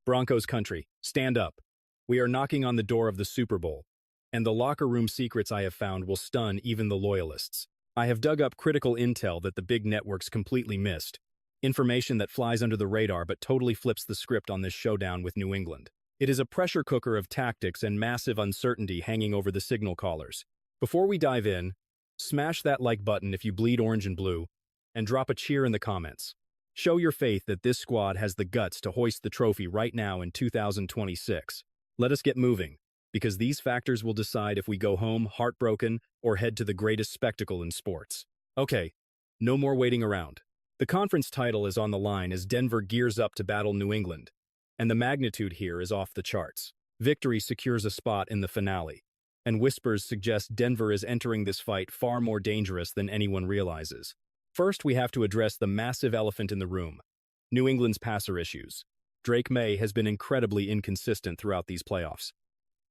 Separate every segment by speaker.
Speaker 1: Broncos Country, stand up. We are knocking on the door of the Super Bowl, and the locker room secrets I have found will stun even the loyalists. I have dug up critical intel that the big networks completely missed. Information that flies under the radar but totally flips the script on this showdown with New England. It is a pressure cooker of tactics and massive uncertainty hanging over the signal callers. Before we dive in, smash that like button if you bleed orange and blue, and drop a cheer in the comments. Show your faith that this squad has the guts to hoist the trophy right now in 2026. Let us get moving, because these factors will decide if we go home heartbroken or head to the greatest spectacle in sports. Okay, no more waiting around. The conference title is on the line as Denver gears up to battle New England, and the magnitude here is off the charts. Victory secures a spot in the finale, and whispers suggest Denver is entering this fight far more dangerous than anyone realizes. First, we have to address the massive elephant in the room: New England's passer issues. Drake Maye has been incredibly inconsistent throughout these playoffs.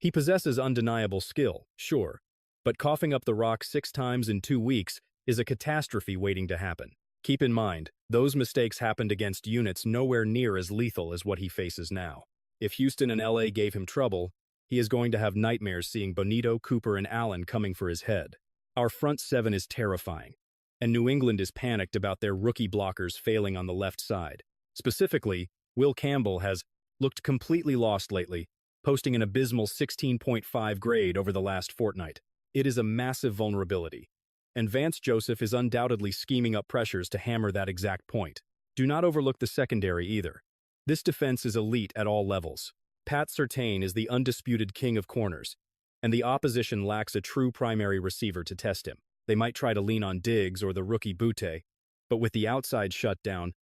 Speaker 1: He possesses undeniable skill, sure, but coughing up the rock 6 times in 2 weeks is a catastrophe waiting to happen. Keep in mind, those mistakes happened against units nowhere near as lethal as what he faces now. If Houston and LA gave him trouble, he is going to have nightmares seeing Bonito, Cooper, and Allen coming for his head. Our front 7 is terrifying, and New England is panicked about their rookie blockers failing on the left side. Specifically, Will Campbell has looked completely lost lately, posting an abysmal 16.5 grade over the last fortnight. It is a massive vulnerability, and Vance Joseph is undoubtedly scheming up pressures to hammer that exact point. Do not overlook the secondary either. This defense is elite at all levels. Pat Surtain is the undisputed king of corners, and the opposition lacks a true primary receiver to test him. They might try to lean on Diggs or the rookie Butte, but with the outside shut down,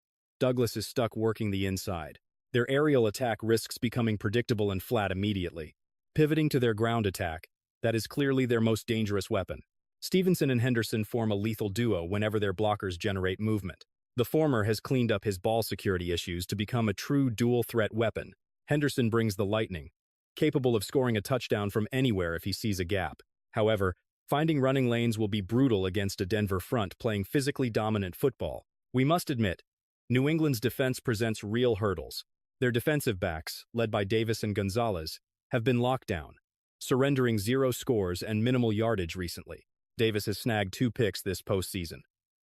Speaker 1: Douglas is stuck working the inside. Their aerial attack risks becoming predictable and flat immediately. Pivoting to their ground attack, that is clearly their most dangerous weapon. Stevenson and Henderson form a lethal duo whenever their blockers generate movement. The former has cleaned up his ball security issues to become a true dual-threat weapon. Henderson brings the lightning, capable of scoring a touchdown from anywhere if he sees a gap. However, finding running lanes will be brutal against a Denver front playing physically dominant football. We must admit, New England's defense presents real hurdles. Their defensive backs, led by Davis and Gonzalez, have been locked down, surrendering 0 scores and minimal yardage recently. Davis has snagged 2 picks this postseason.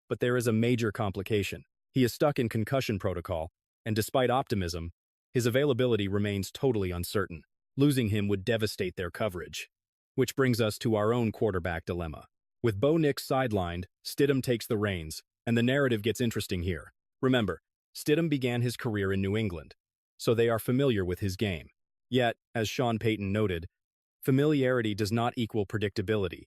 Speaker 1: But there is a major complication. He is stuck in concussion protocol, and despite optimism, his availability remains totally uncertain. Losing him would devastate their coverage. Which brings us to our own quarterback dilemma. With Bo Nix sidelined, Stidham takes the reins, and the narrative gets interesting here. Remember, Stidham began his career in New England, so they are familiar with his game. Yet, as Sean Payton noted, familiarity does not equal predictability,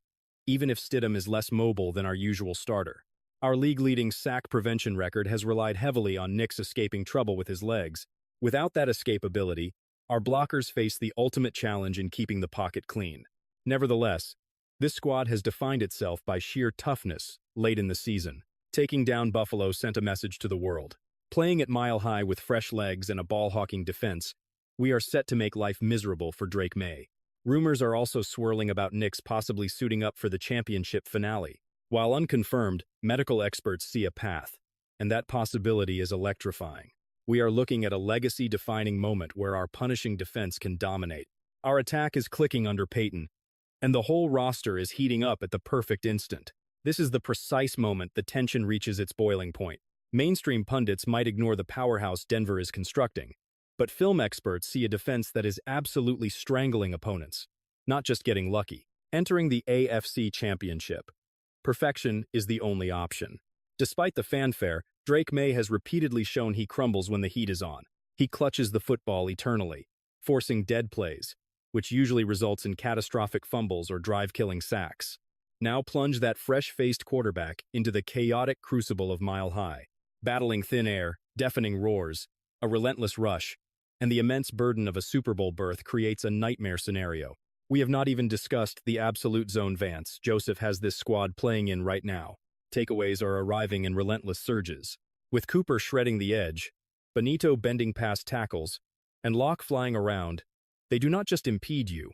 Speaker 1: even if Stidham is less mobile than our usual starter. Our league-leading sack prevention record has relied heavily on Nix escaping trouble with his legs. Without that escapability, our blockers face the ultimate challenge in keeping the pocket clean. Nevertheless, this squad has defined itself by sheer toughness late in the season. Taking down Buffalo sent a message to the world. Playing at mile high with fresh legs and a ball-hawking defense, we are set to make life miserable for Drake Maye. Rumors are also swirling about Nix possibly suiting up for the championship finale. While unconfirmed, medical experts see a path, and that possibility is electrifying. We are looking at a legacy-defining moment where our punishing defense can dominate. Our attack is clicking under Payton, and the whole roster is heating up at the perfect instant. This is the precise moment the tension reaches its boiling point. Mainstream pundits might ignore the powerhouse Denver is constructing, but film experts see a defense that is absolutely strangling opponents, not just getting lucky. Entering the AFC Championship, perfection is the only option. Despite the fanfare, Drake Maye has repeatedly shown he crumbles when the heat is on. He clutches the football eternally, forcing dead plays, which usually results in catastrophic fumbles or drive-killing sacks. Now plunge that fresh-faced quarterback into the chaotic crucible of Mile High, battling thin air, deafening roars, a relentless rush, and the immense burden of a Super Bowl berth creates a nightmare scenario. We have not even discussed the absolute zone Vance Joseph has this squad playing in right now. Takeaways are arriving in relentless surges, with Cooper shredding the edge, Bonito bending past tackles, and Locke flying around. They do not just impede you,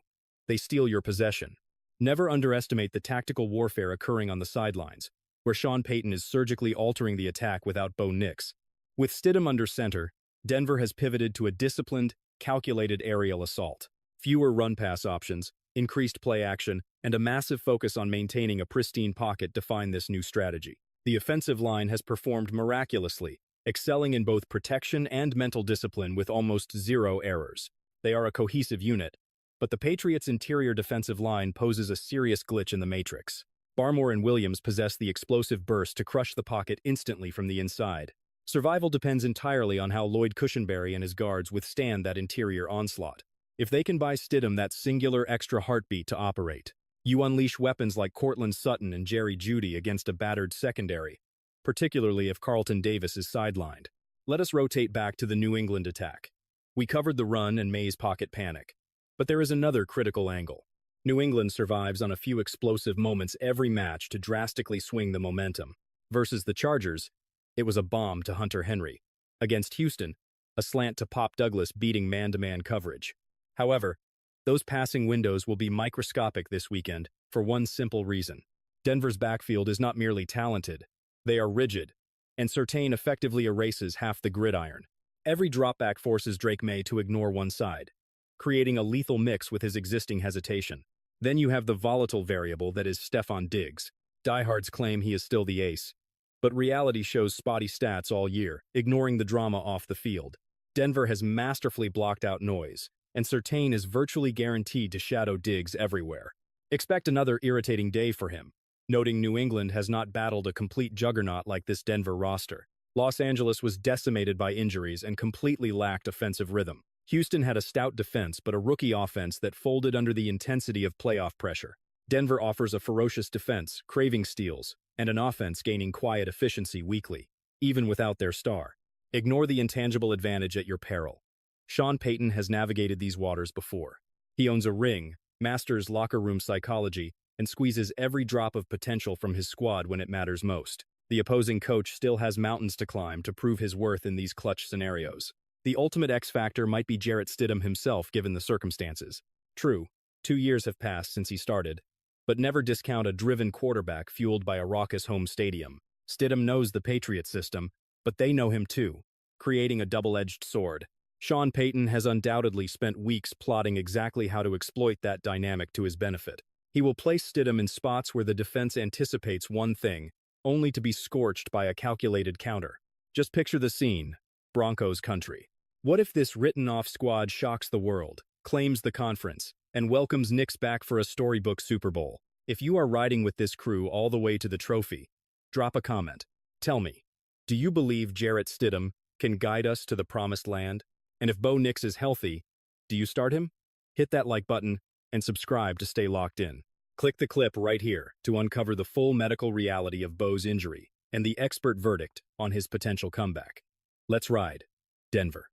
Speaker 1: they steal your possession. Never underestimate the tactical warfare occurring on the sidelines, where Sean Payton is surgically altering the attack without Bo Nix. With Stidham under center, Denver has pivoted to a disciplined, calculated aerial assault. Fewer run-pass options, increased play action, and a massive focus on maintaining a pristine pocket define this new strategy. The offensive line has performed miraculously, excelling in both protection and mental discipline with almost zero errors. They are a cohesive unit, but the Patriots' interior defensive line poses a serious glitch in the matrix. Barmore and Williams possess the explosive burst to crush the pocket instantly from the inside. Survival depends entirely on how Lloyd Cushenberry and his guards withstand that interior onslaught. If they can buy Stidham that singular extra heartbeat to operate, you unleash weapons like Cortland Sutton and Jerry Jeudy against a battered secondary, particularly if Carlton Davis is sidelined. Let us rotate back to the New England attack. We covered the run and Maye's pocket panic, but there is another critical angle. New England survives on a few explosive moments every match to drastically swing the momentum. Versus the Chargers, it was a bomb to Hunter Henry. Against Houston, a slant to Pop Douglas beating man-to-man coverage. However, those passing windows will be microscopic this weekend for one simple reason. Denver's backfield is not merely talented, they are rigid, and Surtain effectively erases half the gridiron. Every dropback forces Drake Maye to ignore one side, creating a lethal mix with his existing hesitation. Then you have the volatile variable that is Stefon Diggs. Diehards claim he is still the ace, but reality shows spotty stats all year, ignoring the drama off the field. Denver has masterfully blocked out noise, and Surtain is virtually guaranteed to shadow Diggs everywhere. Expect another irritating day for him, noting New England has not battled a complete juggernaut like this Denver roster. Los Angeles was decimated by injuries and completely lacked offensive rhythm. Houston had a stout defense but a rookie offense that folded under the intensity of playoff pressure. Denver offers a ferocious defense, craving steals, and an offense gaining quiet efficiency weekly, even without their star. Ignore the intangible advantage at your peril. Sean Payton has navigated these waters before. He owns a ring, masters locker room psychology, and squeezes every drop of potential from his squad when it matters most. The opposing coach still has mountains to climb to prove his worth in these clutch scenarios. The ultimate X factor might be Jarrett Stidham himself given the circumstances. True, 2 years have passed since he started, but never discount a driven quarterback fueled by a raucous home stadium. Stidham knows the Patriot system, but they know him too, creating a double-edged sword. Sean Payton has undoubtedly spent weeks plotting exactly how to exploit that dynamic to his benefit. He will place Stidham in spots where the defense anticipates one thing, only to be scorched by a calculated counter. Just picture the scene, Broncos Country. What if this written-off squad shocks the world, claims the conference, and welcomes Nix back for a storybook Super Bowl? If you are riding with this crew all the way to the trophy, drop a comment. Tell me, do you believe Jarrett Stidham can guide us to the promised land? And if Bo Nix is healthy, do you start him? Hit that like button and subscribe to stay locked in. Click the clip right here to uncover the full medical reality of Bo's injury and the expert verdict on his potential comeback. Let's ride, Denver.